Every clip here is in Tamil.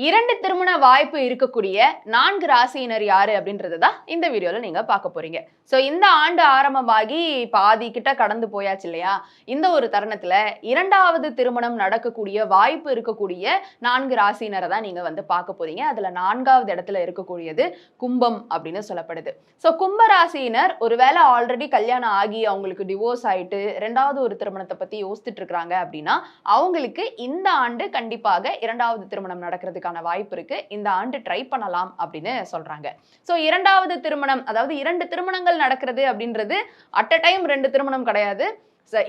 2 திருமண வாய்ப்பு இருக்கக்கூடிய 4 ராசியினர் யாரு அப்படின்றது தான் இந்த வீடியோல நீங்க பார்க்க போறீங்க. சோ இந்த ஆண்டு ஆரம்பமாகி பாதி கிட்ட கடந்து போயாச்சு இல்லையா? இந்த ஒரு தருணத்துல 2வது திருமணம் நடக்கக்கூடிய வாய்ப்பு இருக்கக்கூடிய 4 ராசியினரை தான் நீங்க வந்து பார்க்க போறீங்க. அதுல 4வது இடத்துல இருக்கக்கூடியது கும்பம் அப்படின்னு சொல்லப்படுது. சோ கும்ப ராசியினர் ஒருவேளை ஆல்ரெடி கல்யாணம் ஆகி அவங்களுக்கு டிவோர்ஸ் ஆயிட்டு 2வது ஒரு திருமணத்தை பத்தி யோசிச்சுட்டு இருக்காங்க அப்படின்னா அவங்களுக்கு இந்த ஆண்டு கண்டிப்பாக 2வது திருமணம் நடக்கிறது வாய்ப்பு இருக்கு. இந்த ஆண்டு ட்ரை பண்ணலாம் அப்படின்னு சொல்றாங்க. சோ 2வது திருமணம், அதாவது 2 திருமணங்கள் நடக்கிறது அப்படின்றது அட் அ டைம் 2 திருமணம் கிடையாது.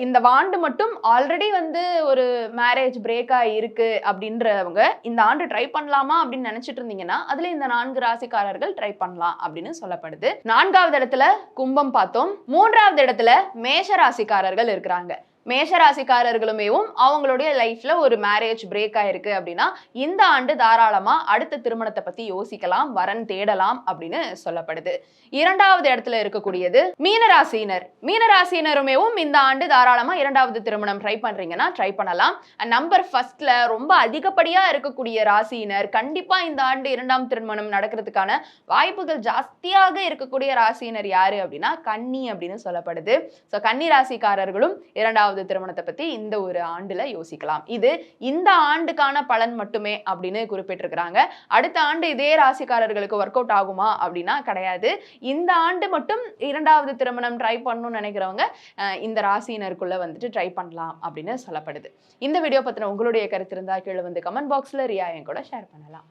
இந்த ஆண்டு மட்டும் ஆல்ரெடி வந்து ஒரு மேரேஜ் பிரேக் இருக்கு அப்படின்றவங்க இந்த ஆண்டு ட்ரை பண்ணலாமா அப்படின்னு நினைச்சிட்டு இருந்தீங்கன்னா அதுல இந்த 4 ராசிக்காரர்கள் ட்ரை பண்ணலாம் அப்படின்னு சொல்லப்படுது. 4வது இடத்துல கும்பம் பார்த்தோம். 3வது இடத்துல மேஷ ராசிக்காரர்கள் இருக்கிறாங்க. மேஷராசிக்காரர்களுமேவும் அவங்களுடைய லைஃப்ல ஒரு மேரேஜ் பிரேக் ஆயிருக்கு அப்படின்னா இந்த ஆண்டு தாராளமா அடுத்த திருமணத்தை பத்தி யோசிக்கலாம், வரன் தேடலாம் அப்படின்னு சொல்லப்படுது. 2வது இடத்துல இருக்கக்கூடியது மீனராசியினர். மீனராசியினருமேவும் இந்த ஆண்டு தாராளமா 2வது திருமணம் ட்ரை பண்றீங்கன்னா ட்ரை பண்ணலாம். நம்பர் ஃபர்ஸ்ட்ல ரொம்ப அதிகப்படியா இருக்கக்கூடிய ராசியினர் கண்டிப்பா இந்த ஆண்டு 2ஆம் திருமணம் நடக்கிறதுக்கான வாய்ப்புகள் ஜாஸ்தியாக இருக்கக்கூடிய ராசியினர் யாரு அப்படின்னா கன்னி அப்படின்னு சொல்லப்படுது. சோ கன்னி ராசிக்காரர்களும் 2வது திருமணத்தை பத்தி இந்த ஒரு ஆண்டுல யோசிக்கலாம். இது இந்த ஆண்டுக்கான பலன் மட்டுமே அப்படின்னு குறிப்பிட்டிருக்கிறாங்க. அடுத்த ஆண்டு இதே ராசிக்காரர்களுக்கு ஒர்க் அவுட் ஆகுமா அப்படின்னா கிடையாது. இந்த ஆண்டு மட்டும் 2வது திருமணம் ட்ரை பண்ணணும்னு நினைக்கிறவங்க இந்த ராசியினருக்குள்ள வந்துட்டு ட்ரை பண்ணலாம் அப்படின்னு சொல்லப்படுது. இந்த வீடியோ பத்தின உங்களுடைய கருத்து இருந்தா கீழே வந்து கமெண்ட் பாக்ஸ்ல ரியா என் கூட ஷேர் பண்ணலாம்.